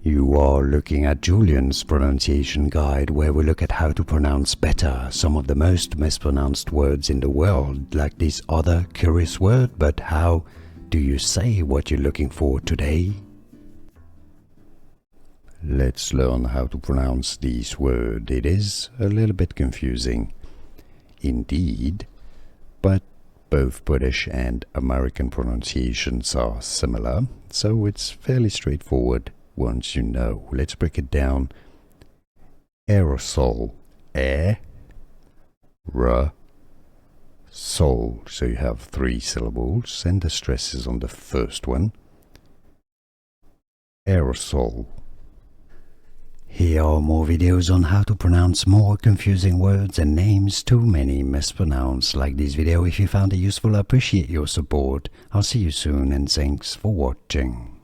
You are looking at Julian's pronunciation guide, where we look at how to pronounce better some of the most mispronounced words in the world, like this other curious word. But how do you say what you're looking for today? Let's learn how to pronounce this word. It is a little bit confusing indeed, but both British and American pronunciations are similar, so it's fairly straightforward once you know. Let's break it down. Aerosol, sol. So you have 3 syllables, and the stress is on the first one. Aerosol. Here are more videos on how to pronounce more confusing words and names too many mispronounced. Like this video if you found it useful. I appreciate your support. I'll see you soon, and thanks for watching.